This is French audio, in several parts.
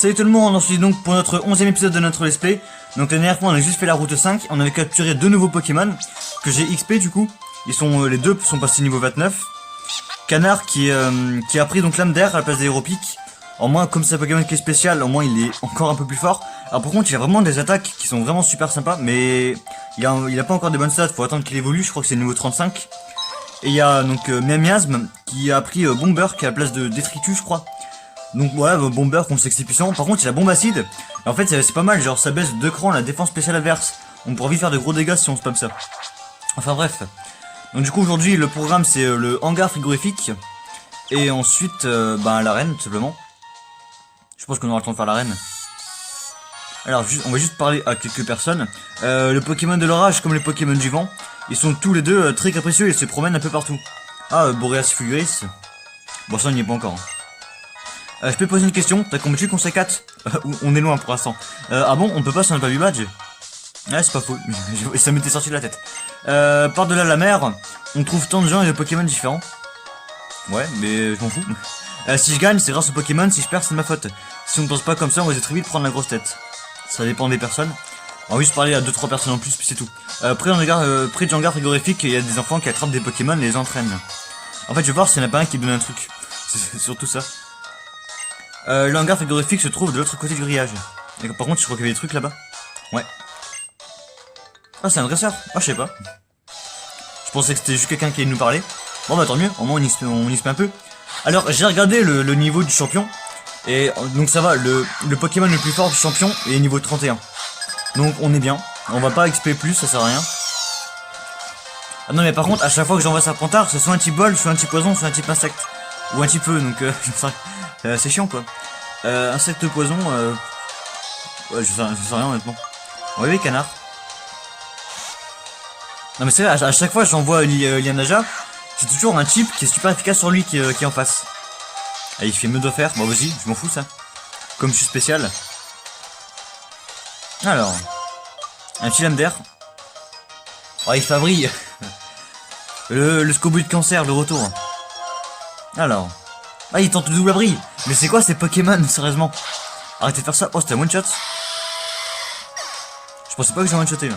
Salut tout le monde, on se retrouve donc pour notre 11e épisode de notre let's play. Donc la dernière fois on a juste fait la route 5, on avait capturé deux nouveaux Pokémon que j'ai XP du coup. Ils sont les deux sont passés niveau 29. Canard qui a pris donc l'âme d'air à la place d'Aéropic. En moins comme c'est un Pokémon qui est spécial, au moins il est encore un peu plus fort. Alors par contre il a vraiment des attaques qui sont vraiment super sympas, mais il a pas encore des bonnes stats, faut attendre qu'il évolue, je crois que c'est le niveau 35. Et il y a donc Miasme qui a pris Bomber qui est à la place de Détritus je crois. Donc voilà, Bomber qu'on sait que c'est puissant. Par contre il a bombe acide. Et en fait c'est pas mal, genre ça baisse de 2 crans la défense spéciale adverse. On pourra vite faire de gros dégâts si on spam ça. Enfin bref. Donc du coup aujourd'hui le programme c'est le hangar frigorifique. Et ensuite l'arène tout simplement. Je pense qu'on aura le temps de faire l'arène. Alors on va juste parler à quelques personnes. Le Pokémon de l'orage comme les Pokémon du vent, ils sont tous les deux très capricieux et se promènent un peu partout. Ah Boreas Fulguris. Bon ça on n'y est pas encore. Je peux poser une question, t'as combattu contre C4? On est loin pour l'instant. Ah bon, on peut pas si on n'a pas vu badge? Ouais c'est pas faux, ça m'était sorti de la tête. Par-delà la mer, on trouve tant de gens et de Pokémon différents. Ouais, mais je m'en fous. Si je gagne, c'est grâce au Pokémon, si je perds, c'est de ma faute. Si on ne pense pas comme ça, on va très vite prendre la grosse tête. Ça dépend des personnes. On va juste parler à 2-3 personnes en plus, puis c'est tout. Près du hangar frigorifique, il y a des enfants qui attrapent des Pokémon et les entraînent. En fait, je vais voir s'il n'y en a pas un qui donne un truc. C'est surtout ça. Le hangar frigorifique se trouve de l'autre côté du grillage. Et par contre, je crois qu'il y avait des trucs là-bas. Ouais. Ah, c'est un dresseur. Ah, je sais pas. Je pensais que c'était juste quelqu'un qui allait nous parler. Bon, bah tant mieux, au moins on y se met un peu. Alors, j'ai regardé le niveau du champion. Et donc ça va, le Pokémon le plus fort du champion est niveau 31. Donc on est bien. On va pas XP plus, ça sert à rien. Ah non mais par contre, à chaque fois que j'envoie Serpentard, c'est soit un type bol, soit un type poison, soit un type insecte. Ou un type feu, donc c'est chiant quoi. Insecte poison, ouais, je sais rien honnêtement. Oui, canard. Non mais c'est vrai, à chaque fois que j'envoie Lianaja, c'est toujours un type qui est super efficace sur lui qui est en face. Ah, il fait mieux de faire, bon vas-y, je m'en fous ça. Comme je suis spécial. Alors, un petit lame d'air. Oh, il fabrique. Le Scobuit de cancer, le retour. Alors. Ah, il tente le double abri. Mais c'est quoi ces Pokémon, sérieusement? Arrêtez de faire ça. Oh, c'était un one shot. Je pensais pas que j'ai one shoté là.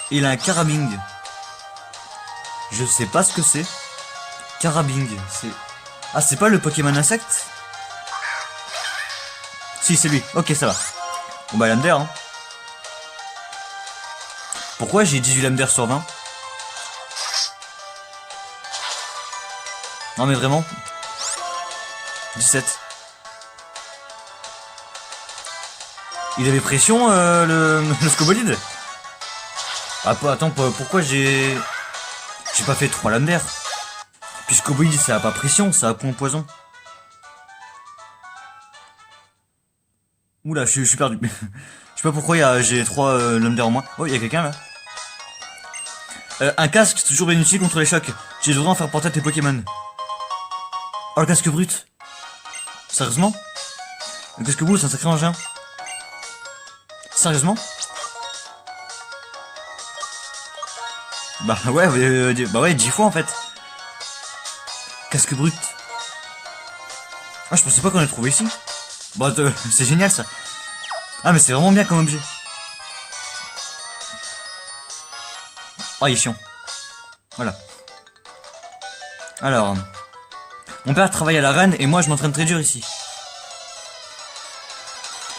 Il a un Carabing. Je sais pas ce que c'est. Carabing, c'est... Ah, c'est pas le Pokémon insecte? Si, c'est lui. Ok, ça va. Bon bah, lame d'air, hein. Pourquoi j'ai 18 lames d'air sur 20? Non mais vraiment 17. Il avait pression le Scobolide. Ah attends, pourquoi j'ai pas fait 3 lames d'air? Puis Scobolide ça a pas pression, ça a point poison. Oula, je suis perdu. Je sais pas pourquoi j'ai 3 lames d'air en moins. Oh, il y a quelqu'un là. Un casque, c'est toujours bien utile contre les chocs. Tu devrais en faire porter à tes Pokémon. Oh, le casque brut. Sérieusement? Le casque brut, c'est un sacré engin. Sérieusement? Bah ouais, 10 fois en fait. Casque brut. Ah, je pensais pas qu'on allait trouvé ici. Bah, c'est génial ça. Ah, mais c'est vraiment bien comme objet. Oh, il est chiant. Voilà. Alors. Mon père travaille à l'arène et moi je m'entraîne très dur ici.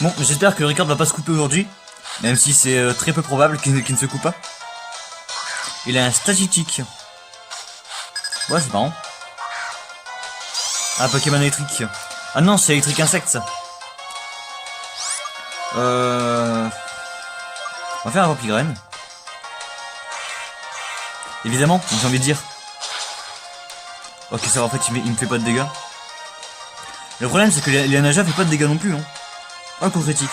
Bon, j'espère que le record va pas se couper aujourd'hui. Même si c'est très peu probable qu'il ne se coupe pas. Il a un stagitique. Ouais, c'est marrant. Ah, Pokémon électrique. Ah non, c'est électrique insecte ça. On va faire un Vampigren. Évidemment, j'ai envie de dire. Ok, ça va, en fait, il me fait pas de dégâts. Le problème, c'est que Lianaja fait pas de dégâts non plus. Hein. Un coup critique.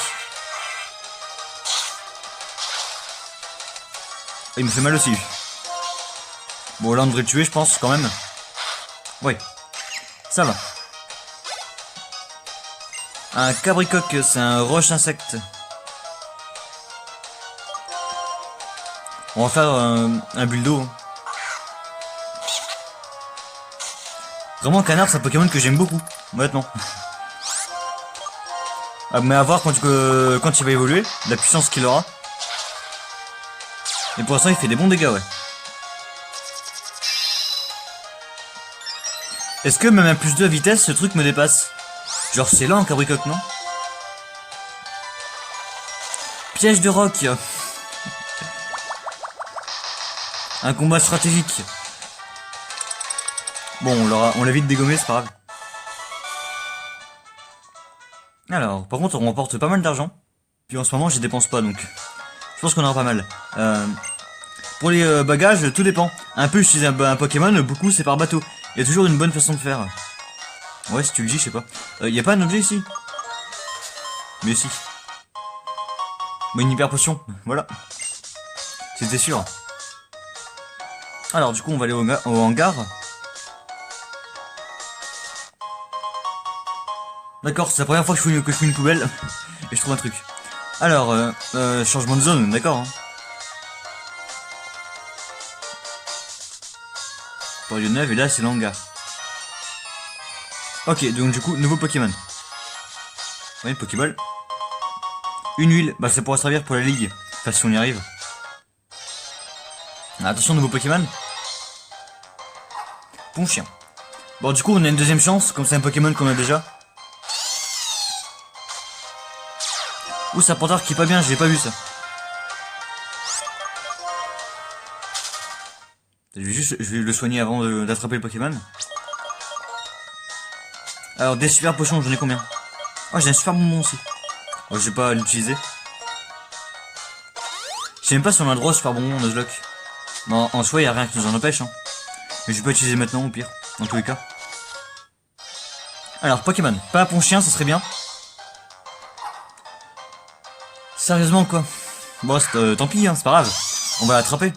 Ah, il me fait mal aussi. Bon, là, on devrait le tuer, je pense, quand même. Ouais. Ça va. Un cabricoque, c'est un roche insecte. On va faire un bulldo. Vraiment, canard, c'est un Pokémon que j'aime beaucoup, honnêtement. Mais à voir quand il va évoluer, la puissance qu'il aura. Et pour l'instant il fait des bons dégâts, ouais. Est-ce que même à plus 2 à vitesse, ce truc me dépasse? Genre c'est lent, Cabricoque, non? Piège de roc. Un combat stratégique. Bon, on l'a vite dégommé, c'est pas grave. Alors, par contre, on remporte pas mal d'argent. Puis en ce moment, j'y dépense pas, donc je pense qu'on aura pas mal. Pour les bagages, tout dépend. Un peu, utiliser un Pokémon, beaucoup, c'est par bateau. Il y a toujours une bonne façon de faire. Ouais, si tu le dis, je sais pas. Y a pas un objet ici? Mais si. Bah, une hyper potion, voilà. C'était sûr. Alors, du coup, on va aller au hangar. D'accord, c'est la première fois que je fouille une poubelle. Et je trouve un truc. Alors, changement de zone, d'accord. Hein. Période 9, et là, c'est l'hangar. Ok, donc du coup, nouveau Pokémon. Oui, Pokéball. Une huile, bah ça pourra servir pour la ligue. Enfin, si on y arrive. Ah, attention, nouveau Pokémon. Bon chien. Bon, du coup, on a une deuxième chance, comme c'est un Pokémon qu'on a déjà. Ouh, ça Serpentard qui est pas bien, j'ai pas vu ça. Je vais le soigner avant d'attraper le Pokémon. Alors, des super potions, j'en ai combien? Oh, j'ai un super bonbon aussi. Oh, je vais pas l'utiliser. Je sais même pas si on a le droit au super bonbon, Nuzlocke. Bon, en soi, y a rien qui nous en empêche. Hein. Mais je vais pas utiliser maintenant, au pire. Dans tous les cas. Alors, Pokémon. Pas un ponchien, ça serait bien. Sérieusement, quoi. Bon, tant pis, hein, c'est pas grave. On va l'attraper.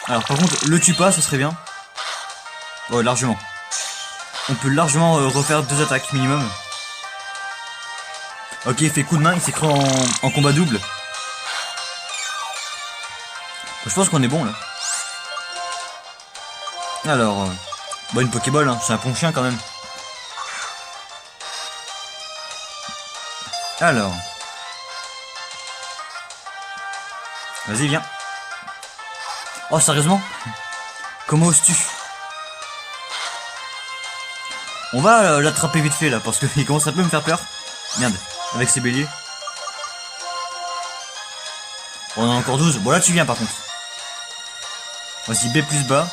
Alors, par contre, le tue pas, ça serait bien. Oh, largement. On peut largement refaire 2 attaques minimum. Ok, il fait coup de main, il s'est créé en combat double. Je pense qu'on est bon là. Alors, bon, une Pokéball, hein, c'est un ponchien quand même. Alors. Vas-y, viens. Oh, sérieusement? Comment oses-tu? On va l'attraper vite fait là, parce qu'il commence un peu à me faire peur. Merde, avec ses béliers. On en a encore 12. Bon, là tu viens par contre. Vas-y, B plus bas.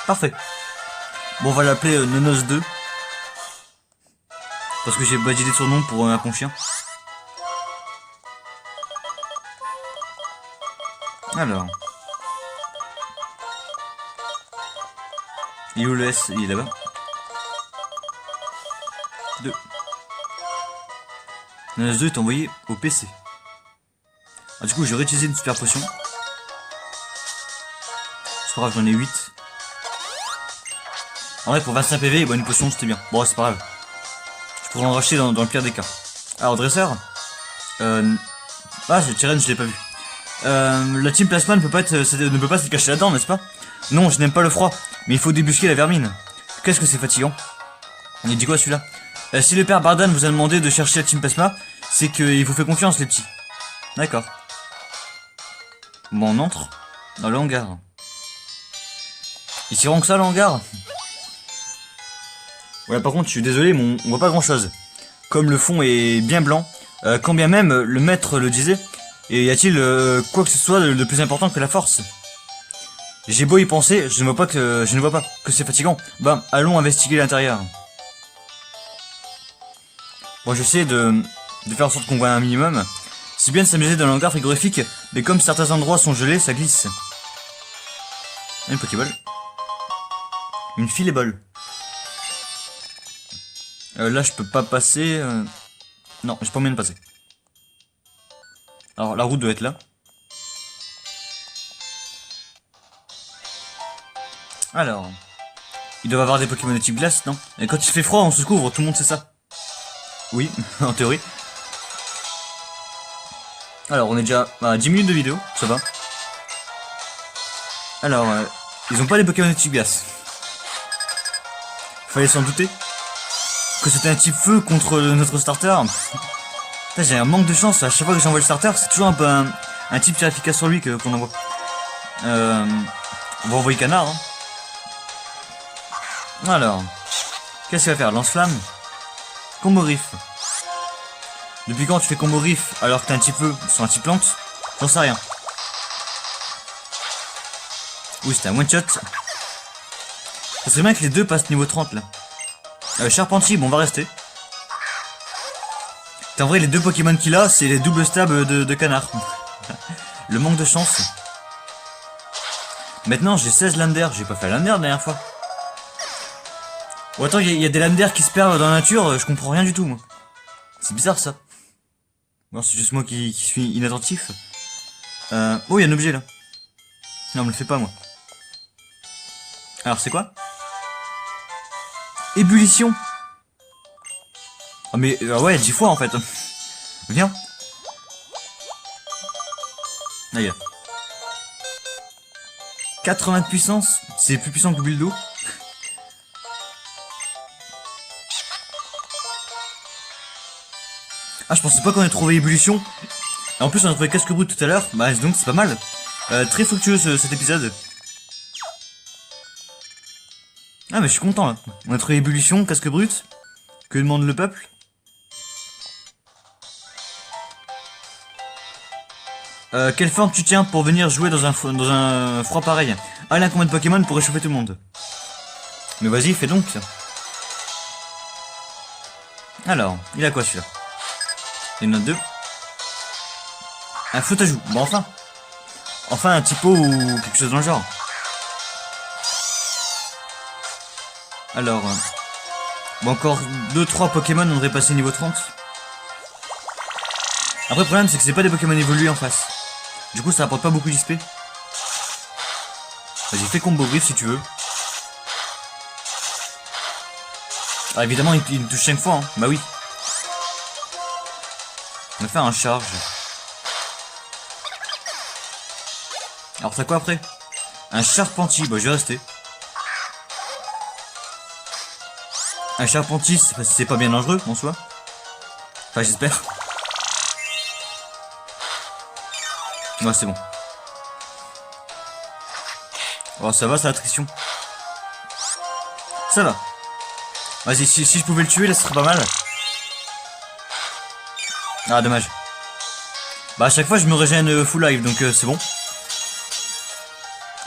Parfait. Bon, on va l'appeler Nonos 2. Parce que j'ai badgé son nom pour un ponchien. Alors. Il est où le S? Il est là-bas. 2. Nonos 2 est envoyé au PC. Ah, du coup, j'ai réutilisé une super potion. C'est pas grave, j'en ai 8. En vrai, pour 25 PV, bah, une potion c'était bien. Bon, c'est pas grave. Je pourrais en racheter dans le pire des cas. Alors, dresseur. Ah, Tyren, je l'ai pas vu. La team plasma ne peut pas se cacher là-dedans, n'est-ce pas? Non, je n'aime pas le froid, mais il faut débusquer la vermine. Qu'est-ce que c'est fatigant. Il dit quoi celui-là? Si le père Bardan vous a demandé de chercher la team plasma, c'est qu'il vous fait confiance, les petits. D'accord. Bon, on entre dans le hangar. Ils tireront que ça, le hangar? Ouais, par contre, je suis désolé, mais on voit pas grand-chose. Comme le fond est bien blanc, quand bien même le maître le disait, et y a-t-il quoi que ce soit de plus important que la force? J'ai beau y penser, je ne vois pas que c'est fatigant. Bah, allons investiguer l'intérieur. Bon, j'essaie de faire en sorte qu'on voit un minimum. Si bien de s'amuser dans le hangar frigorifique, mais comme certains endroits sont gelés, ça glisse. Une Pokéball. Une filéball. Là, je peux pas passer. Non, j'ai pas moyen de passer. Alors, la route doit être là. Alors. Ils doivent avoir des Pokémon de type glace, non? Et quand il fait froid, on se couvre, tout le monde sait ça. Oui, en théorie. Alors, on est déjà à 10 minutes de vidéo, ça va. Alors, ils ont pas les Pokémon de type glace. Fallait s'en douter. Que c'était un type feu contre notre starter. J'ai un manque de chance, à chaque fois que j'envoie le starter, c'est toujours un peu un type qui est efficace sur lui qu'on envoie. On va envoyer Canard. Hein. Alors, qu'est-ce qu'il va faire? Lance-flamme. Combo riff. Depuis quand tu fais combo riff alors que t'es un type feu sur un type plante? J'en sais rien. Oui, c'était un one shot. Ça serait bien que les deux passent niveau 30 là. Charpentier, bon, on va rester. En vrai, les deux Pokémon qu'il a, c'est les doubles stabs de Canard. Le manque de chance. Maintenant, j'ai 16 Lander. J'ai pas fait Lander la dernière fois. Ou attends, il y a des Lander qui se perdent dans la nature, je comprends rien du tout, moi. C'est bizarre ça. Bon, c'est juste moi qui suis inattentif. Oh, il y a un objet là. Non, me le fais pas, moi. Alors, c'est quoi? Ébullition. Oh, mais ouais, 10 fois en fait. Viens. Là, il y a 80 de puissance. C'est plus puissant que Buildo. Ah, je pensais pas qu'on ait trouvé ébullition. Et en plus, on a trouvé casque brut tout à l'heure. Bah, donc c'est pas mal. Très fructueux cet épisode. Ah, mais je suis content là. On a trouvé ébullition, casque brut. Que demande le peuple? Quelle forme tu tiens pour venir jouer dans un froid pareil? Ah, là, combien de Pokémon pour réchauffer tout le monde? Mais vas-y, fais donc. Alors, il a quoi celui-là? Il y en a deux. Un flûte à joue. Bon, enfin. Enfin, un typo ou quelque chose dans le genre. Alors, bon, encore 2-3 Pokémon, on devrait passer niveau 30. Après, le problème, c'est que c'est pas des Pokémon évolués en face. Du coup, ça apporte pas beaucoup d'XP. Vas-y, fais combo brief si tu veux. Ah, évidemment, il me touche 5 fois, hein. Bah oui. On va faire un charge. Alors, t'as quoi après? Un charpentier, bah je vais rester. Un charpentier, c'est pas bien dangereux en soi. Enfin, j'espère. Ouais, c'est bon. Oh, ça va, ça l'attrition. Ça va. Vas-y, si je pouvais le tuer, là, ce serait pas mal. Ah, dommage. Bah, à chaque fois, je me régène full life, donc c'est bon.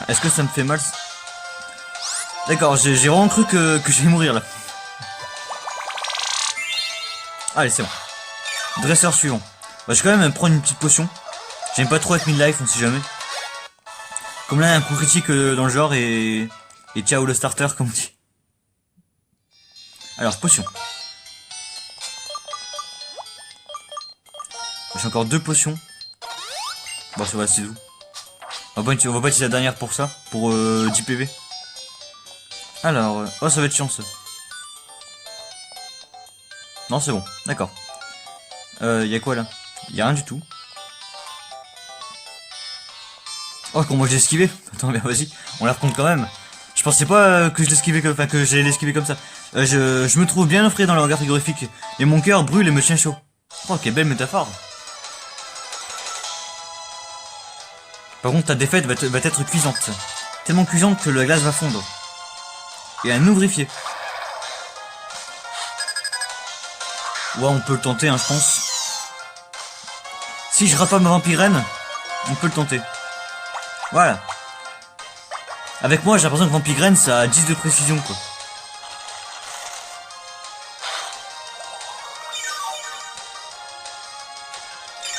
Est-ce que ça me fait mal? D'accord, j'ai vraiment cru que j'allais mourir, là. Allez, c'est bon. Dresseur suivant. Bah, je vais quand même prendre une petite potion. J'aime pas trop être mid-life, on sait jamais. Comme là, un coup critique dans le genre et ciao le starter, comme on dit. Alors, potion. J'ai encore 2 potions. Bon, ça va, c'est tout. On va pas utiliser la dernière pour ça, pour 10 PV. Alors, oh, ça va être chiant ça. Non, c'est bon, d'accord. Y'a quoi là? Y'a rien du tout. Oh, comment j'ai esquivé? Attends, mais vas-y, on la recompte quand même. Je pensais pas que je l'esquivais comme, enfin, que j'allais l'esquiver comme ça. Je me trouve bien offré dans le hangar frigorifique. Et mon cœur brûle et me tient chaud. Oh, quelle belle métaphore. Par contre, ta défaite va être cuisante. Tellement cuisante que la glace va fondre. Et un ouvrifié. Ouais, on peut le tenter, hein, je pense. Si je rate pas ma vampirène, on peut le tenter. Voilà. Avec moi, j'ai l'impression que Vampirène, ça a 10 de précision, quoi.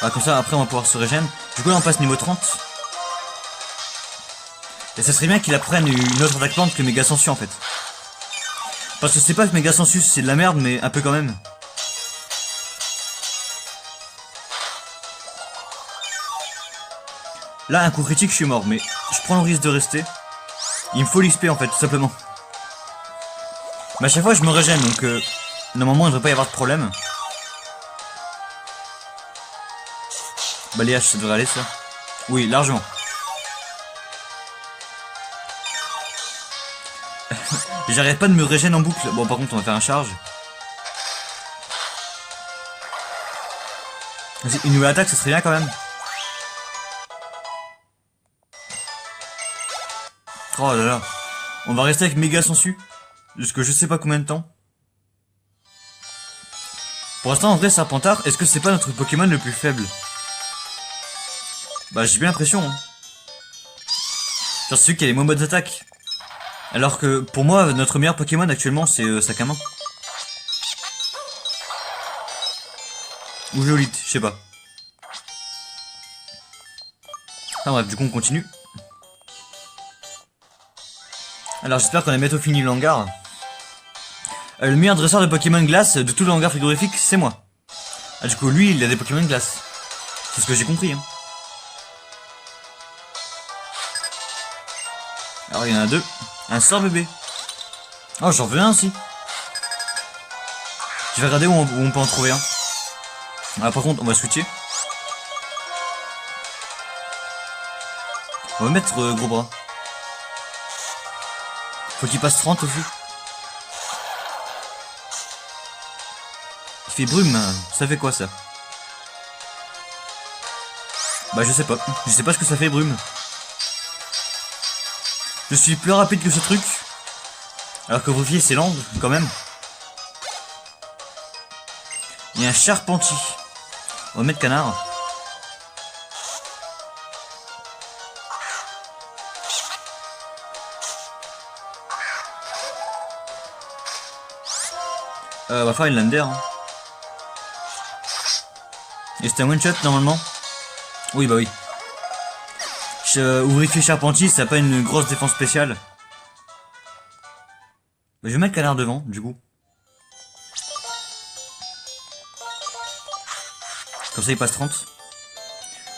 Ah, comme ça, après, on va pouvoir se régénérer. Du coup, là, on passe niveau 30. Et ça serait bien qu'il apprenne une autre attaque plante que Méga Sensu, en fait. Parce que c'est pas que Méga Sensu, c'est de la merde, mais un peu quand même. Là, un coup critique, je suis mort, mais je prends le risque de rester. Il me faut l'XP, en fait, tout simplement. Mais à chaque fois, je me régène, donc normalement, il ne devrait pas y avoir de problème. Balayage, ça devrait aller, ça. Oui, largement. J'arrête pas de me régénérer en boucle. Bon, par contre, on va faire un charge. Une nouvelle attaque, ça serait bien quand même. Oh là là. On va rester avec méga sensu. Jusque je sais pas combien de temps. Pour l'instant, en vrai, Serpentard, est-ce que c'est pas notre Pokémon le plus faible? Bah, j'ai bien l'impression. Hein. Genre, c'est celui qui a les moins bonnes attaques. Alors que, pour moi, notre meilleur Pokémon actuellement, c'est Sakama. Ou Géolite, je sais pas. Enfin bref, du coup, on continue. Alors, j'espère qu'on a bientôt fini le hangar. Le meilleur dresseur de Pokémon glace de tout le hangar frigorifique, c'est moi. Ah, du coup, lui, il a des Pokémon glace. C'est ce que j'ai compris, hein. Alors, il y en a deux. Un sort bébé. Oh, j'en veux un aussi. Je vais regarder où on peut en trouver un. Ah, par contre, on va switcher. On va mettre gros bras. Faut qu'il passe 30 aussi. Il fait brume, ça fait quoi ça? Bah je sais pas. Je sais pas ce que ça fait brume. Je suis plus rapide que ce truc. Alors que vos filles c'est lent quand même. Il y a un charpentier. On va mettre canard. On va faire une lander. Hein. Et c'était un one shot normalement. Oui bah oui. Ouvrier charpentier, ça n'a pas une grosse défense spéciale. Bah, je vais mettre canard devant du coup. Comme ça il passe 30.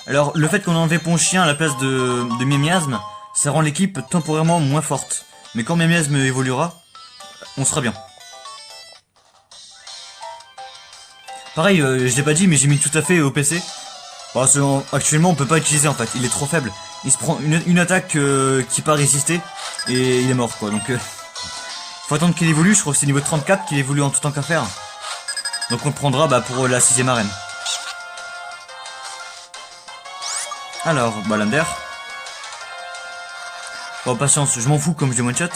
Alors le fait qu'on a enlevé Ponchien à la place de Miamiasme, ça rend l'équipe temporairement moins forte. Mais quand Miamiasme évoluera, on sera bien. Pareil, je l'ai pas dit mais j'ai mis tout à fait au PC. Parce que actuellement on peut pas l'utiliser en fait, il est trop faible. Il se prend une attaque qui pas résister et il est mort quoi. Donc faut attendre qu'il évolue, je crois que c'est niveau 34 qu'il évolue en tout temps qu'à faire. Donc on le prendra bah, pour la 6ème arène. Alors, bah Lander. Bon patience, je m'en fous comme je one shot.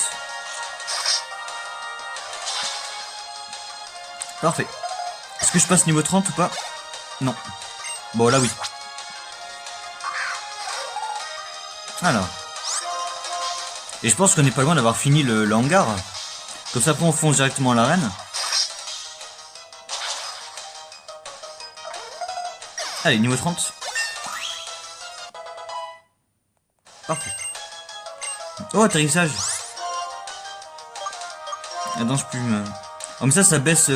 Parfait. Est-ce que je passe niveau 30 ou pas? Non. Bon là oui. Alors. Et je pense qu'on n'est pas loin d'avoir fini le hangar. Comme ça après on fonce directement à l'arène. Allez, niveau 30. Parfait. Oh, atterrissage. La danse plume. Oh mais ça baisse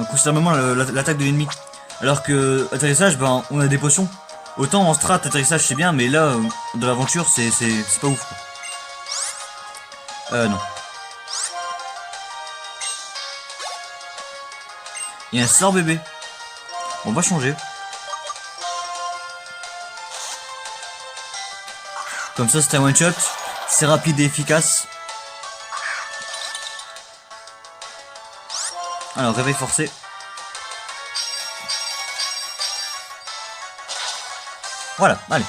considérablement l'attaque de l'ennemi. Alors que atterrissage, ben on a des potions. Autant en strat, atterrissage c'est bien, mais là, de l'aventure, c'est pas ouf. Non. Il y a un sort bébé. On va changer. Comme ça, c'est un one shot. C'est rapide et efficace. Alors, réveil forcé. Voilà, allez.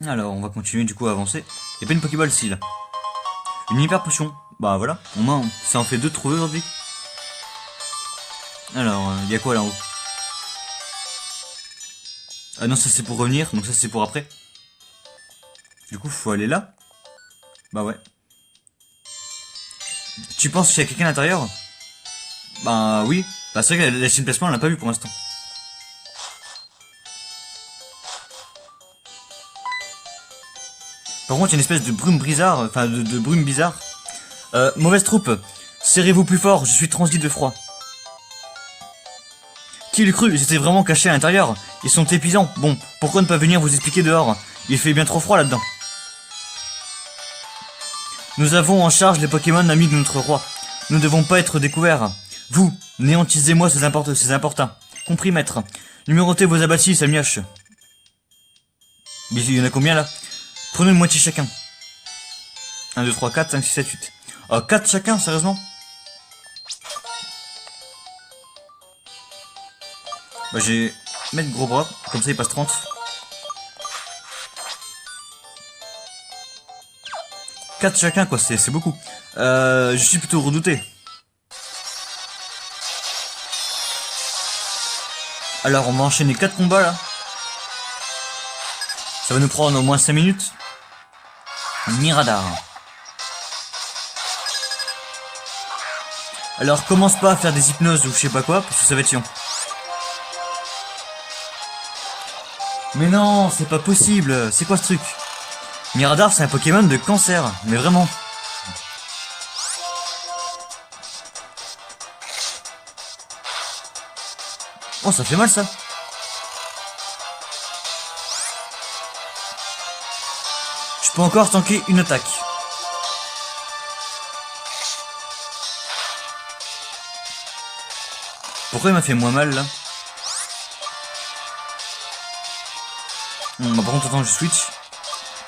Alors, on va continuer du coup à avancer. Il n'y a pas une Pokéball ici, là. Une hyper potion. Bah voilà, au moins, ça en fait 2 trouver aujourd'hui. Alors, il y a quoi là en haut? Ah non, ça c'est pour revenir, donc ça c'est pour après. Du coup, faut aller là. Bah ouais. Tu penses qu'il y a quelqu'un à l'intérieur? Bah oui. Bah c'est vrai que la chaîne placement on l'a pas vu pour l'instant. Par contre il y a une espèce de brume bizarre, enfin de brume bizarre. Mauvaise troupe, serrez-vous plus fort, je suis transi de froid. Qui l'eût cru, ils étaient vraiment cachés à l'intérieur. Ils sont épuisants. Bon, pourquoi ne pas venir vous expliquer dehors? Il fait bien trop froid là-dedans. Nous avons en charge les Pokémon amis de notre roi. Nous ne devons pas être découverts. Vous, néantisez-moi ces importuns. Compris, maître. Numérotez vos abattis, ça mioche. Mais il y en a combien là? Prenons une moitié chacun. 1, 2, 3, 4, 5, 6, 7, 8. 4 chacun, sérieusement? Bah j'ai mettre gros bras, comme ça il passe 30. 4 chacun quoi, c'est beaucoup. Je suis plutôt redouté. Alors on va enchaîner 4 combats là. Ça va nous prendre au moins 5 minutes. Miradar. Alors commence pas à faire des hypnoses ou je sais pas quoi, parce que ça va être chiant. Mais non, c'est pas possible, c'est quoi ce truc? Miradar c'est un Pokémon de cancer, mais vraiment. Oh ça fait mal ça. Je peux encore tanker une attaque. Pourquoi il m'a fait moins mal là? Par contre attends je switch.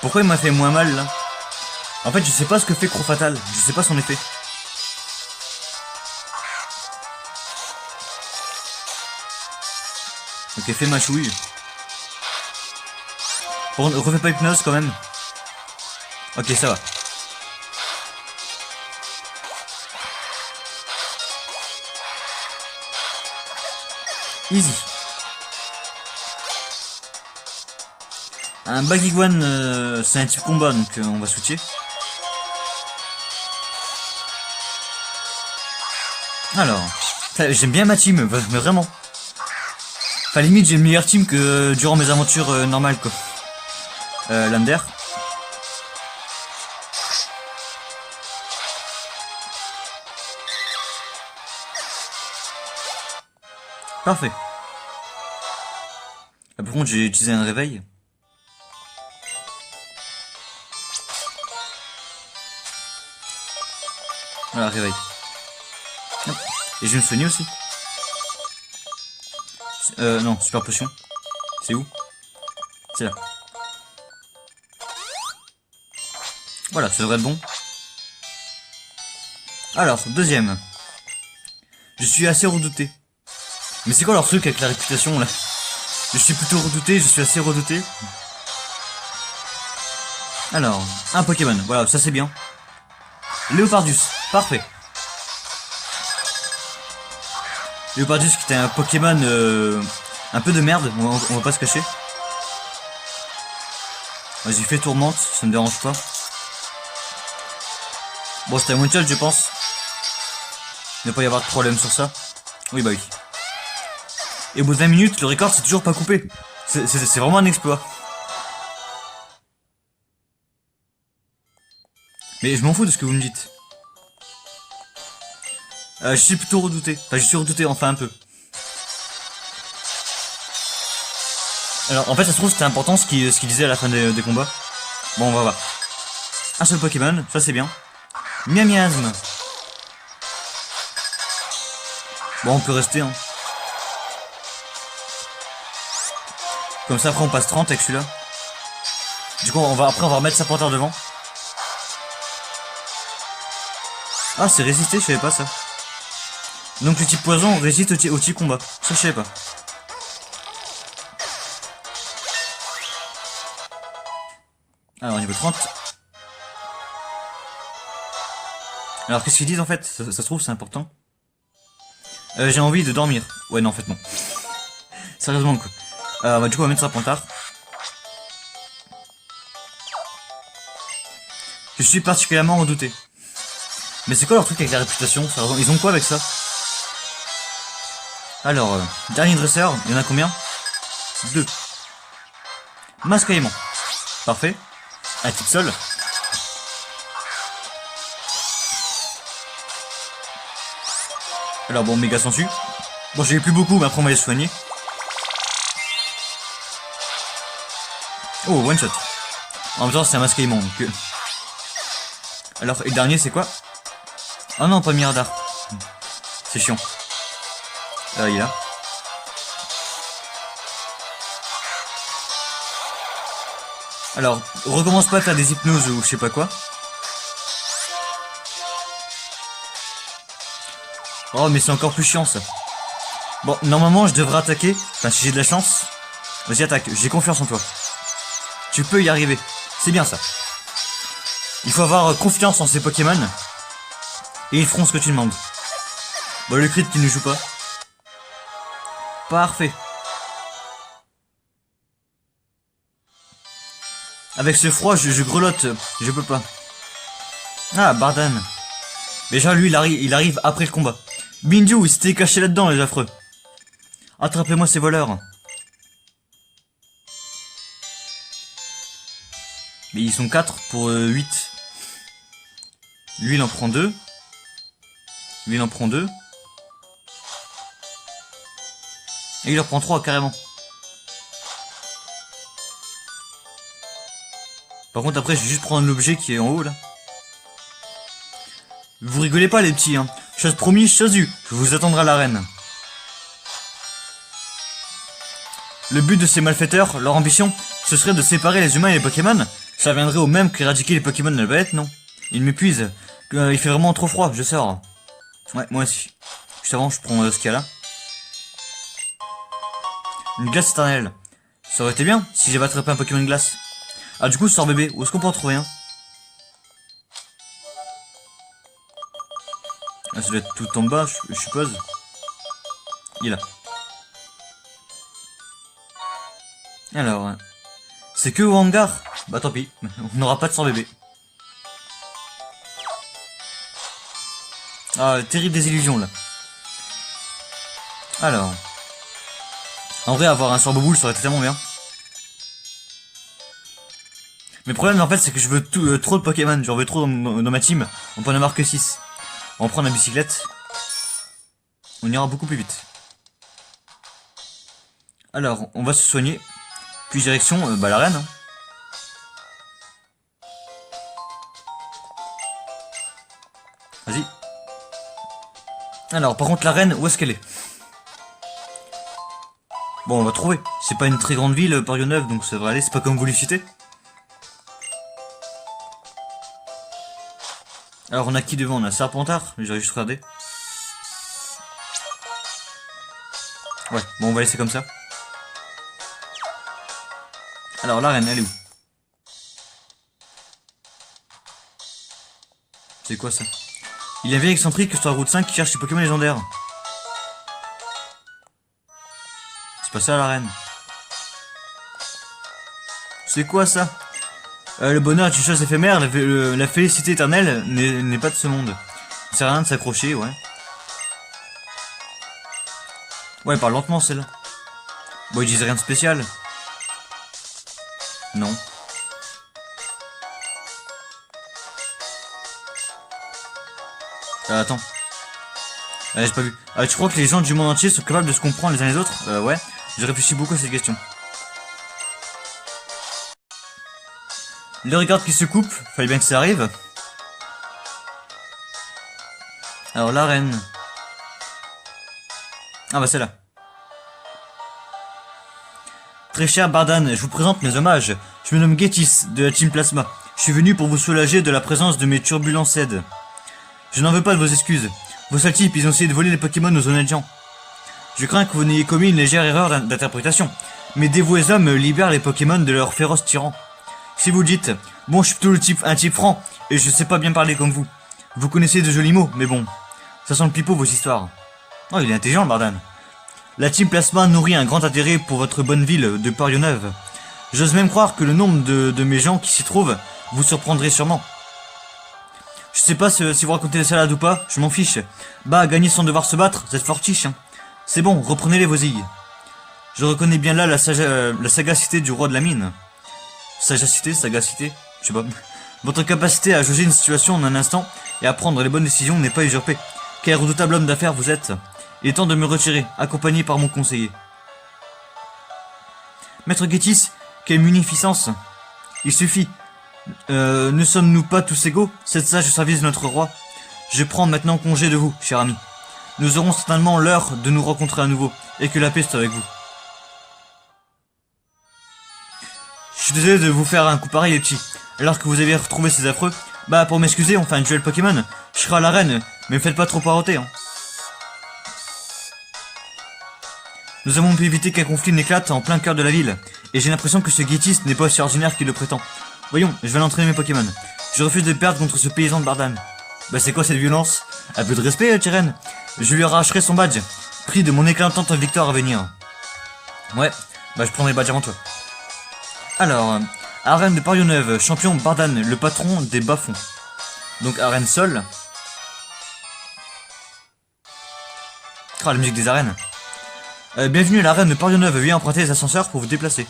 Pourquoi il m'a fait moins mal là? En fait je sais pas ce que fait Crofatal, je sais pas son effet. Ok fais ma chouille. Par contre refais pas hypnose quand même. Ok ça va. Easy. Un Bagiguan, c'est un type combat, donc on va switcher. Alors, j'aime bien ma team, mais vraiment. Enfin, limite, j'ai une meilleure team que durant mes aventures normales, quoi. Lander. Parfait. Par contre, j'ai utilisé un réveil. Voilà, réveil. Hop. Et je vais me soigner aussi. Non, super potion. C'est où? C'est là. Voilà, ça devrait être bon. Alors, deuxième. Je suis assez redouté. Mais c'est quoi leur truc avec la réputation là? Je suis plutôt redouté, je suis assez redouté. Alors, un Pokémon, voilà, ça c'est bien. Léopardus, parfait. Léopardus qui était un Pokémon un peu de merde, on va pas se cacher. Vas-y, fais tourmente, ça me dérange pas. Bon, c'était un one-shot, je pense. Il ne va pas y avoir de problème sur ça. Oui, bah oui. Et au bout de 20 minutes, le record c'est toujours pas coupé. C'est vraiment un exploit. Mais je m'en fous de ce que vous me dites. Je suis plutôt redouté. Enfin, je suis redouté, enfin un peu. Alors, en fait, ça se trouve, c'était important ce qu'il disait à la fin des combats. Bon, on va voir. Un seul Pokémon, ça c'est bien. Miasme. Bon, on peut rester, hein. Comme ça, après, on passe 30 avec celui-là. Du coup, après, on va remettre Serpentard devant. Ah, c'est résisté, je savais pas ça. Donc, le type poison résiste au type combat. Ça, je savais pas. Alors, niveau 30. Alors, qu'est-ce qu'ils disent en fait? Ça se trouve, c'est important. J'ai envie de dormir. Ouais, non, en fait, non. Sérieusement, quoi. Bah, du coup, on va mettre Serpentard. Je suis particulièrement redouté. Mais c'est quoi leur truc avec la réputation? Ils ont quoi avec ça? Alors, dernier dresseur, il y en a combien? 2. Masque à aimant. Parfait. Un type sol. Alors bon, méga sensu. Bon, j'en ai plus beaucoup, mais après on va les soigner. Oh, one shot. En même temps, c'est un masque à aimant, donc... Alors, et le dernier, c'est quoi? Oh non, pas Miradar. C'est chiant. Là, il est là. Alors, recommence pas à faire des hypnoses ou je sais pas quoi. Oh, mais c'est encore plus chiant ça. Bon, normalement je devrais attaquer. Enfin, si j'ai de la chance. Vas-y, attaque, j'ai confiance en toi. Tu peux y arriver. C'est bien ça. Il faut avoir confiance en ces Pokémon. Et ils feront ce que tu demandes. Bon, le crit qui ne joue pas. Parfait. Avec ce froid, je grelotte. Je peux pas. Ah, Bardan. Déjà, lui, il arrive après le combat. Bindu, il s'était caché là-dedans, les affreux. Attrapez-moi ces voleurs. Mais ils sont 4 pour 8. Lui, il en prend 2. Lui, il en prend 2. Et il en prend 3, carrément. Par contre, après, je vais juste prendre l'objet qui est en haut, là. Vous rigolez pas, les petits, hein. Chose promise, chose due. Je vous attendrai à l'arène. Le but de ces malfaiteurs, leur ambition, ce serait de séparer les humains et les Pokémon. Ça viendrait au même qu'éradiquer les Pokémon de la planète, non? Il m'épuise. Il fait vraiment trop froid, je sors. Ouais, moi aussi. Juste avant, je prends ce qu'il y a là. Une glace éternelle. Ça aurait été bien si j'avais attrapé un Pokémon glace. Ah, du coup, sort bébé. Où est-ce qu'on peut en trouver un? Ah, ça doit être tout en bas, je suppose. Il est là. Alors, c'est que au hangar. Bah tant pis, on n'aura pas de sort bébé. Ah, terrible désillusion là. Alors, en vrai, avoir un sort boboule, ça aurait été tellement bien. Mais le problème en fait, c'est que je veux trop de Pokémon, j'en veux trop dans ma team. On peut en avoir que 6. On va prendre la bicyclette. On ira beaucoup plus vite. Alors, on va se soigner. Puis direction, l'arène. Hein. Vas-y. Alors, par contre, l'arène, où est-ce qu'elle est? Bon, on va trouver. C'est pas une très grande ville, Parionneuve, donc ça devrait aller. C'est pas comme vous le citez. Alors, on a qui devant? On a Serpentard. J'aurais juste regardé. Ouais, bon, on va laisser comme ça. Alors, l'arène, elle est où? C'est quoi ça? Il y a un vieil excentrique sur la route 5 qui cherche les Pokémon légendaires. C'est pas ça l'arène. C'est quoi ça? Le bonheur est une chose éphémère, la félicité éternelle n'est pas de ce monde. Ça sert à rien de s'accrocher, ouais. Ouais, parle lentement celle-là. Bon, ils disent rien de spécial. Non. Attends. J'ai pas vu. Tu crois que les gens du monde entier sont capables de se comprendre les uns les autres? Ouais. Je réfléchis beaucoup à cette question. Le regard qui se coupe, fallait bien que ça arrive. Alors l'arène. Ah bah c'est là. Très cher Bardan, je vous présente mes hommages. Je me nomme Getis, de la Team Plasma. Je suis venu pour vous soulager de la présence de mes turbulences aides. Je n'en veux pas de vos excuses. Vos sales types, ils ont essayé de voler les Pokémon aux honnêtes gens. Je crains que vous n'ayez commis une légère erreur d'interprétation. Mes dévoués hommes libèrent les Pokémon de leurs féroces tyrans. Si vous le dites, bon, je suis plutôt un type franc, et je sais pas bien parler comme vous. Vous connaissez de jolis mots, mais bon, ça sent le pipeau vos histoires. Oh, il est intelligent, Bardan. La Team Plasma nourrit un grand intérêt pour votre bonne ville de Parionneuve. J'ose même croire que le nombre de mes gens qui s'y trouvent vous surprendrait sûrement. Je sais pas si vous racontez des salades ou pas, je m'en fiche. Bah, gagner sans devoir se battre, vous êtes fortiche, hein. C'est bon, reprenez les vosilles. Je reconnais bien là la sagacité du roi de la mine. Sagacité, je sais pas. Votre capacité à juger une situation en un instant et à prendre les bonnes décisions n'est pas usurpée. Quel redoutable homme d'affaires vous êtes. Il est temps de me retirer, accompagné par mon conseiller. Maître Getis, quelle munificence. Il suffit. Ne sommes-nous pas tous égaux, cette sage au service de notre roi? Je prends maintenant congé de vous, cher ami. Nous aurons certainement l'heure de nous rencontrer à nouveau, et que la paix soit avec vous. suis désolé de vous faire un coup pareil les petits. Alors que vous avez retrouvé ces affreux, bah pour m'excuser, on fait un duel Pokémon. Je serai à l'arène, mais me faites pas trop paroter, hein. Nous avons pu éviter qu'un conflit n'éclate en plein cœur de la ville, et j'ai l'impression que ce guétiste n'est pas aussi ordinaire qu'il le prétend. Voyons, je vais l'entraîner mes Pokémon. Je refuse de perdre contre ce paysan de Bardan. Bah c'est quoi cette violence? Un peu de respect, Tyren. Je lui arracherai son badge, prix de mon éclatante victoire à venir. Ouais, bah je prendrai le badge avant toi. Alors, arène de Parionneuve, champion Bardan, le patron des bas-fonds. Donc arène sol. Ah, la musique des arènes. Bienvenue à l'arène de Parionneuve, veuillez emprunter les ascenseurs pour vous déplacer.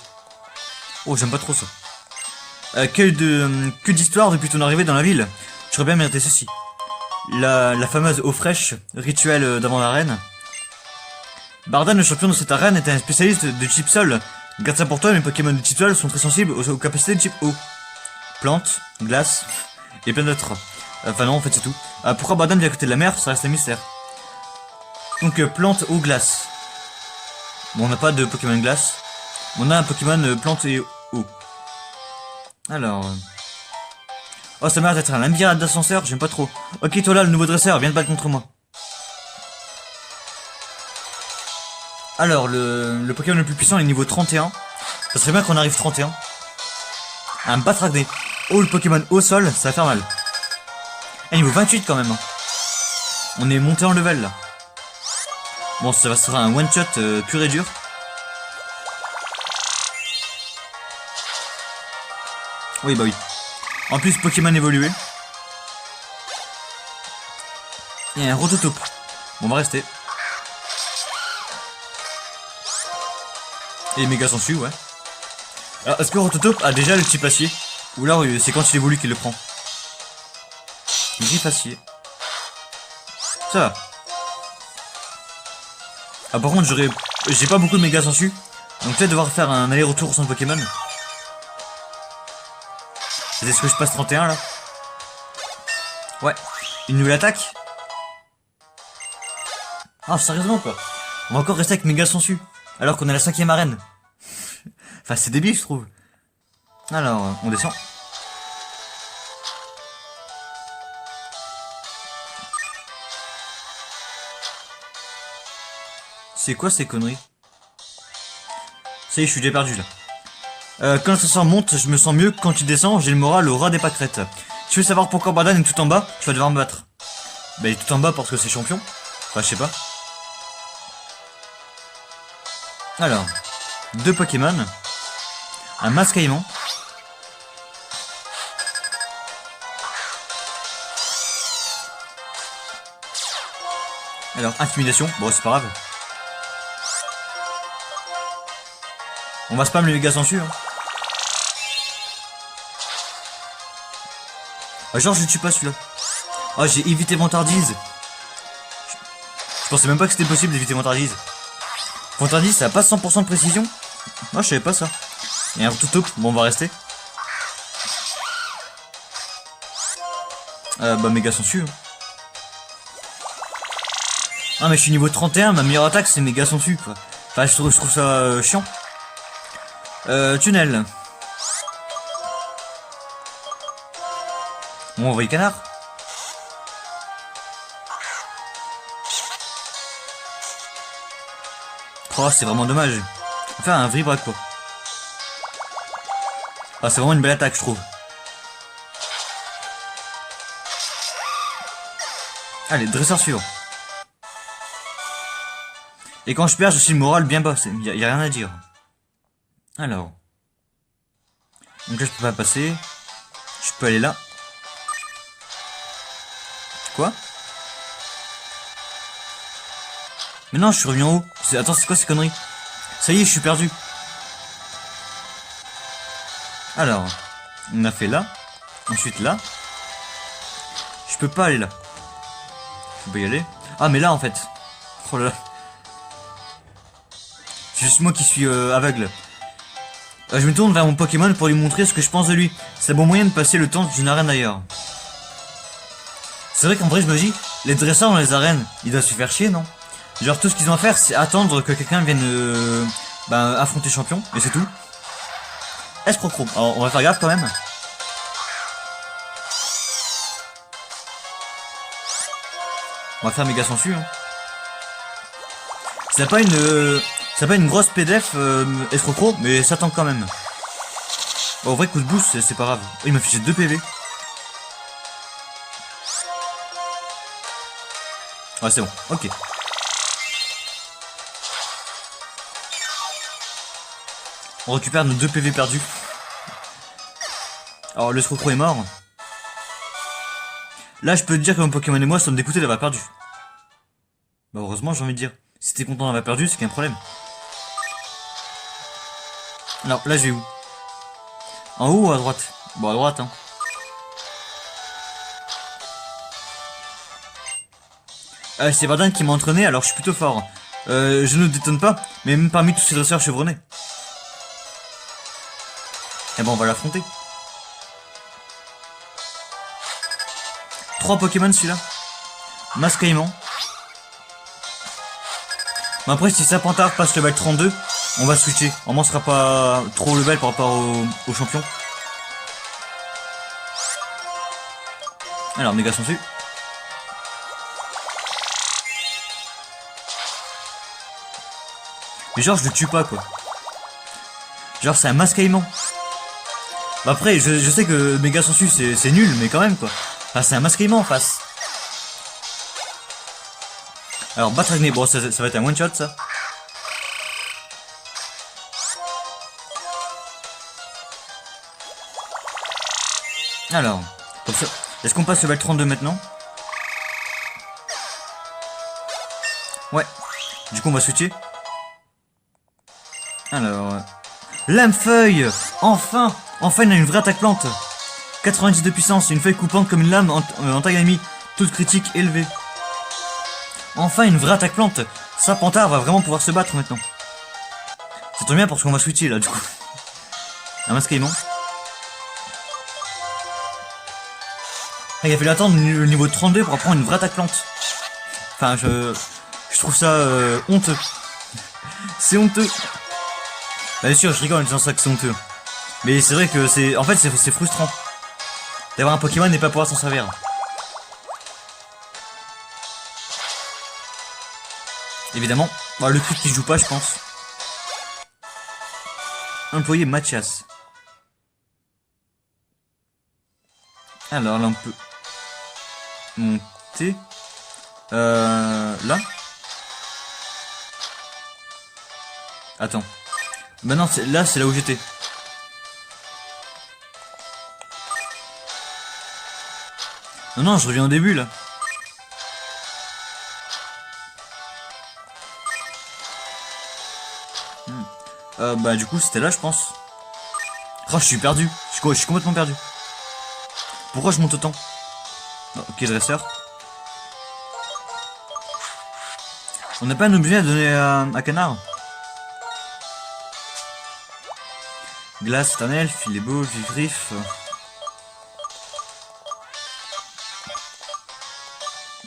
Oh, j'aime pas trop ça. Que d'histoire depuis ton arrivée dans la ville. J'aurais bien mérité ceci. La fameuse eau fraîche, rituel d'avant l'arène. Bardan, le champion de cette arène, est un spécialiste de type sol. Garde ça pour toi, mes Pokémon de type sol sont très sensibles aux capacités de type eau. Plante, glace, et plein d'autres. Enfin non, en fait c'est tout. Pourquoi Bardan vient à côté de la mer, ça reste un mystère. Donc plante, eau, glace. Bon, on n'a pas de Pokémon glace. On a un Pokémon plante et eau. Alors... Oh, ça m'a l'air d'être un labyrinthe d'ascenseur, j'aime pas trop. Ok, toi là, le nouveau dresseur, viens te battre contre moi. Alors, le Pokémon le plus puissant est niveau 31. Ça serait bien qu'on arrive 31. Un Batragné. Oh, le Pokémon au sol, ça va faire mal. Et niveau 28 quand même. On est monté en level là. Bon, ça sera un one shot pur et dur. Oui, bah oui. En plus, Pokémon évolué. Il y a un Rototaupe. Bon, on va rester. Et méga sensu, ouais. Alors, est-ce que Rototaupe a déjà le type acier? Ou là, c'est quand il évolue qu'il le prend? Griffe acier. Ça va. Ah, par contre, j'ai pas beaucoup de méga sensu. Donc peut-être devoir faire un aller-retour sans Pokémon. Est-ce que je passe 31 là? Ouais. Une nouvelle attaque? Ah, sérieusement quoi. On va encore rester avec méga sensu. Alors qu'on est la 5ème arène. Enfin, c'est débile, je trouve. Alors, on descend. C'est quoi ces conneries? Ça y est, je suis déjà perdu là. Quand l'ascenseur monte, je me sens mieux. Quand tu descends, j'ai le moral au ras des pâquerettes. Tu veux savoir pourquoi Bardan est tout en bas? Tu vas devoir me battre. Bah, il est tout en bas parce que c'est champion. Enfin, je sais pas. Alors, 2 Pokémon. Un Mascaïmon. Alors, intimidation. Bon, c'est pas grave. On va spam le méga sensu, hein. Ah, genre, je ne tue pas celui-là. Ah, j'ai évité Vantardise. Je pensais même pas que c'était possible d'éviter Vantardise. Vantardise, ça a pas 100% de précision. Ah, je savais pas ça. Et un tout top. Bon, on va rester. Bah, méga sensu. Hein. Ah, mais je suis niveau 31. Ma meilleure attaque, c'est méga sensu, quoi. Enfin, je trouve ça chiant. Tunnel. Bon, on voit les canards. Oh, c'est vraiment dommage. On va faire un Vribrac quoi. Ah, c'est vraiment une belle attaque, je trouve. Allez, dresseur suivant. Et quand je perds, je suis le moral bien bas. Y a rien à dire. Alors. Donc là, je peux pas passer. Je peux aller là. Quoi? Mais non, je suis revenu en haut. Attends, c'est quoi ces conneries? Ça y est, je suis perdu. Alors, on a fait là. Ensuite là. Je peux pas aller là. Je peux y aller. Ah, mais là en fait. Oh là là. C'est juste moi qui suis aveugle. Je me tourne vers mon Pokémon pour lui montrer ce que je pense de lui. C'est un bon moyen de passer le temps d'une arène ailleurs. C'est vrai qu'en vrai, je me dis, les dresseurs dans les arènes, ils doivent se faire chier, non? Genre, tout ce qu'ils ont à faire, c'est attendre que quelqu'un vienne affronter champion, et c'est tout. Escrocro. Alors on va faire gaffe quand même. On va faire méga sensu. Hein. Ça n'a pas une grosse PDF escrocro, mais ça tente quand même. Bon, en vrai, coup de boost, c'est pas grave. Oh, il m'a affiché 2 PV. Ouais, c'est bon. Ok. On récupère nos 2 PV perdus. Alors, le escrocro est mort. Là, je peux te dire que mon Pokémon et moi sommes dégoûtés d'avoir perdu. Bah, heureusement, j'ai envie de dire. Si t'es content d'avoir perdu, c'est qu'il y a un problème. Alors, là, je vais où? En haut ou à droite? Bon, à droite, hein. C'est Vardan qui m'a entraîné, alors je suis plutôt fort. Je ne détonne pas, mais même parmi tous ces dresseurs chevronnés. Eh ben, on va l'affronter. 3 Pokémon celui-là. Mascaïman. Mais après, si Serpentard passe level 32, on va switcher. Au moins, on sera pas trop level par rapport au champion. Alors, méga sensu. Mais genre, je le tue pas, quoi. Genre, c'est un Mascaïman. Bah après, je sais que méga sensu, c'est nul, mais quand même, quoi. Enfin, c'est un Mascaïman en face. Alors, Batragné, bon, ça va être un one-shot, ça. Alors, comme ça, est-ce qu'on passe level 32 maintenant? Ouais. Du coup, on va switcher. Alors... Lame-feuille. Enfin. Enfin, il a une vraie attaque plante. 90 de puissance, une feuille coupante comme une lame antagoniste, toute critique élevée. Enfin, une vraie attaque plante. Serpentard va vraiment pouvoir se battre maintenant. Ça tombe bien parce qu'on va switcher là, du coup. Un Mascaïman. Ah, il a fallu attendre le niveau 32 pour apprendre une vraie attaque plante. Enfin, je trouve ça honteux. C'est honteux. Bah, bien sûr, je rigole en disant ça que c'est honteux. Mais c'est vrai que c'est... En fait, c'est frustrant. D'avoir un Pokémon et pas pouvoir s'en servir. Évidemment. Bah, le truc qui joue pas, je pense. Employé Mathias. Alors là, on peut... monter. Là. Attends. Bah non, là, c'est là où j'étais. Non, non, je reviens au début, là. Bah du coup, c'était là, je pense. Oh, je suis perdu. Je suis complètement perdu. Pourquoi je monte autant? Oh, ok, dresseur. On n'a pas un objet à donner à Canard? Glace, c'est un elfe, il est beau, vif-griffe.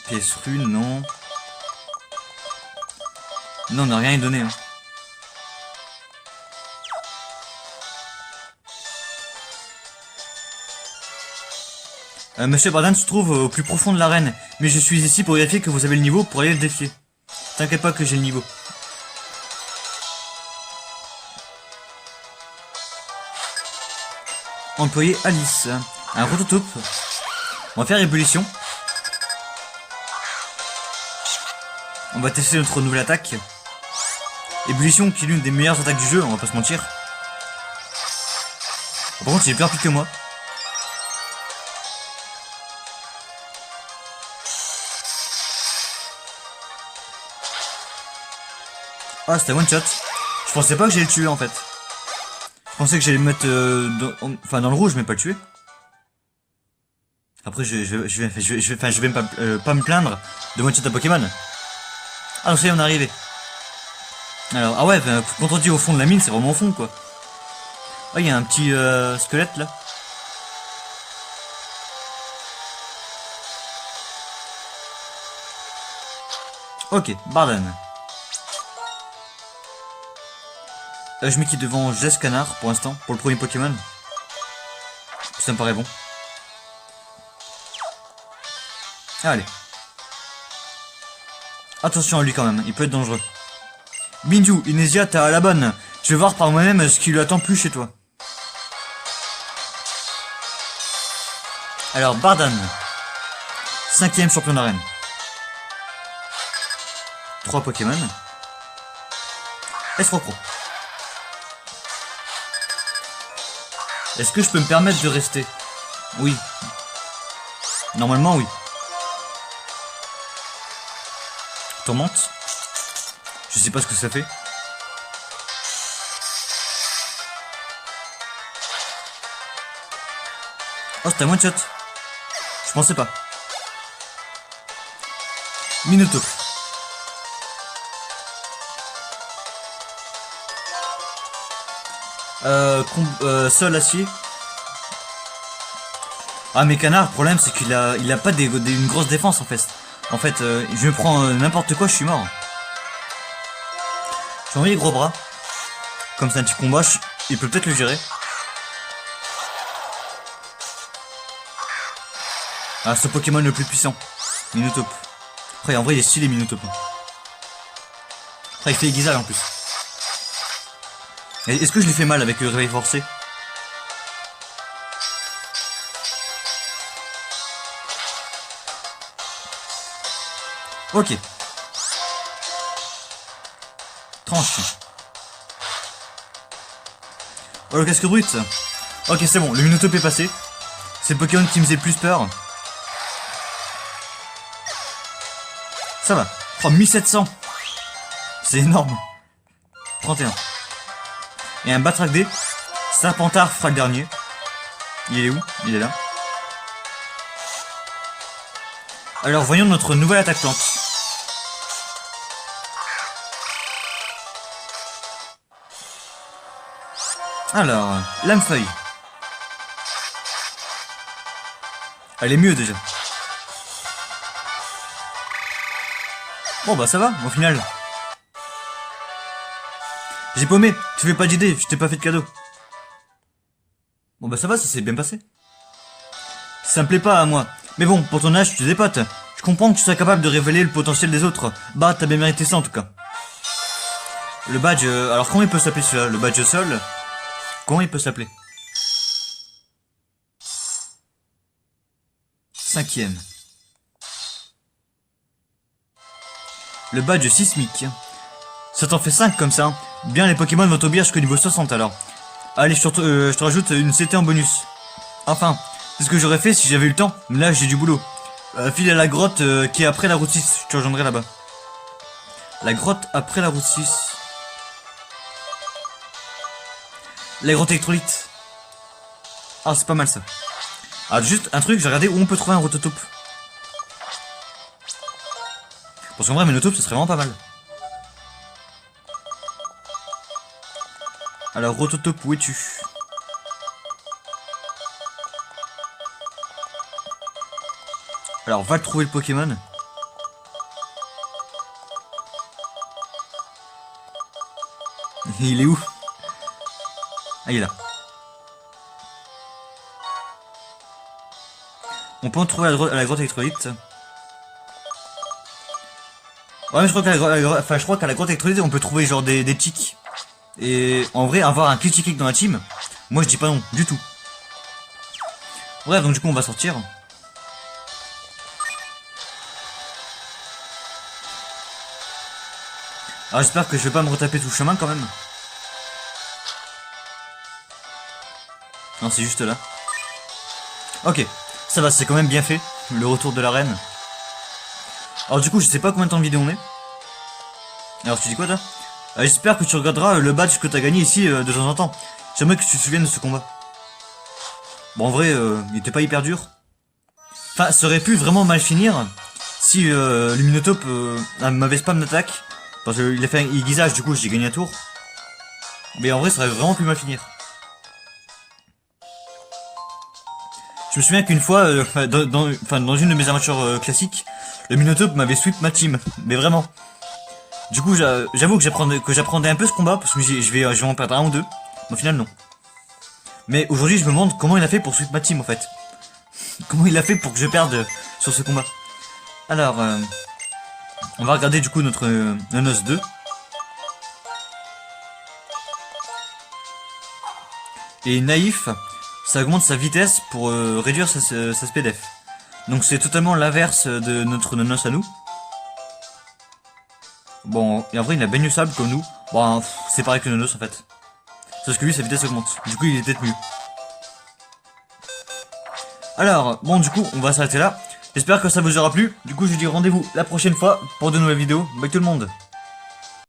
Pièce rune, non. Non, on n'a rien à donner. Hein. Monsieur Bardan se trouve au plus profond de l'arène, mais je suis ici pour vérifier que vous avez le niveau pour aller le défier. T'inquiète pas que j'ai le niveau. Employé Alice. Un rototaupe. On va faire ébullition. On va tester notre nouvelle attaque. Ébullition qui est l'une des meilleures attaques du jeu, on va pas se mentir. Par contre, il est plus rapide que moi. Ah, c'était one shot. Je pensais pas que j'allais le tuer en fait. Je pensais que j'allais le mettre dans le rouge, mais pas le tuer. Après, je vais pas me plaindre de one shot à Pokémon. Ah, donc ça y est, on est arrivé. Alors, ah ouais, quand on dit au fond de la mine, c'est vraiment au fond quoi. Ah, il y a un petit squelette là. Ok, Bardan. Je mets qui devant Jess Canard pour l'instant, pour le premier Pokémon. Ça me paraît bon. Allez. Attention à lui quand même, il peut être dangereux. Binju, Inésia, t'as à la bonne. Je vais voir par moi-même ce qui lui attend plus chez toi. Alors, Bardan. 5ème champion d'arène. 3 Pokémon. Escrocro. Est-ce que je peux me permettre de rester? Oui. Normalement, oui. Tourmente. Je sais pas ce que ça fait. Oh, c'était un one shot. Je pensais pas. Minuto. Sol acier. Ah mais Canard, le problème c'est qu'il a pas une grosse défense en fait. En fait, je me prends n'importe quoi, je suis mort. J'ai envoyé gros bras. Comme c'est un petit combat, il peut peut-être le gérer. Ah, ce Pokémon le plus puissant. Minotaupe. Après, en vrai, il est stylé, Minotaupe. Après, il fait aiguisage en plus. Est-ce que je lui fais mal avec le réveil forcé? Ok. Tranche. Oh, le casque brut. Ok, c'est bon, le Minotaupe est passé. C'est le Pokémon qui me faisait plus peur. Ça va. Oh, 1700. C'est énorme. 31. Et un Batrac D. Serpentard fera le dernier. Il est où? Il est là. Alors, voyons notre nouvelle attaquante. Alors, Lamefeuille. Elle est mieux déjà. Bon bah ça va, au final. J'ai paumé, tu fais pas d'idée, je t'ai pas fait de cadeau. Bon bah ça va, ça s'est bien passé. Ça me plaît pas à moi. Mais bon, pour ton âge, tu dépotes. Je comprends que tu sois capable de révéler le potentiel des autres. Bah, t'as bien mérité ça en tout cas. Le badge, alors comment il peut s'appeler celui-là? Le badge sol? Comment il peut s'appeler? 5ème. Le badge sismique. Ça t'en fait 5 comme ça. Bien, les Pokémon vont t'obéir jusqu'au niveau 60 alors. Allez, je te rajoute une CT en bonus. Enfin, c'est ce que j'aurais fait si j'avais eu le temps. Mais là, j'ai du boulot. File à la grotte qui est après la route 6. Je te rejoindrai là-bas. La grotte après la route 6. La grotte électrolyte. Ah, c'est pas mal ça. Ah, juste un truc, j'ai regardé où on peut trouver un Rototope. Parce qu'en vrai, Minotaupe, ce serait vraiment pas mal. Alors, Rototope, où es-tu? Alors, va le trouver le Pokémon. Il est où? Ah, il est là. On peut en trouver à la grotte électrolyte. Ouais, mais je crois qu'à la grotte électrolyte, on peut trouver genre des tics. Et en vrai, avoir un Clitchikick dans la team, moi je dis pas non, du tout. Bref, donc du coup, on va sortir. Alors j'espère que je vais pas me retaper tout le chemin quand même. Non, c'est juste là. Ok, ça va, c'est quand même bien fait, le retour de l'arène. Alors du coup, je sais pas combien de temps de vidéo on est. Alors tu dis quoi toi? J'espère que tu regarderas le badge que t'as gagné ici de temps en temps. J'aimerais que tu te souviennes de ce combat. Bon, en vrai, il était pas hyper dur. Enfin, ça aurait pu vraiment mal finir si le Minotaupe m'avait spam d'attaque. Parce qu'il a fait un aiguisage, du coup j'ai gagné un tour. Mais en vrai, ça aurait vraiment pu mal finir. Je me souviens qu'une fois, dans une de mes aventures classiques, le Minotaupe m'avait sweep ma team. Mais vraiment. Du coup, j'avoue que j'apprendais un peu ce combat, parce que je vais en perdre un ou deux. Mais au final, non. Mais aujourd'hui, je me demande comment il a fait pour sweep ma team, en fait. Comment il a fait pour que je perde sur ce combat. Alors, on va regarder du coup notre Nonos 2. Et naïf, ça augmente sa vitesse pour réduire sa SPDF. Donc c'est totalement l'inverse de notre Nonos à nous. Bon, et en vrai il a baigne sable comme nous. Bon, c'est pareil que Nonos en fait. Sauf que lui sa vitesse augmente. Du coup il est peut-être mieux. Alors, bon du coup on va s'arrêter là. J'espère que ça vous aura plu. Du coup je vous dis rendez-vous la prochaine fois pour de nouvelles vidéos. Bye tout le monde.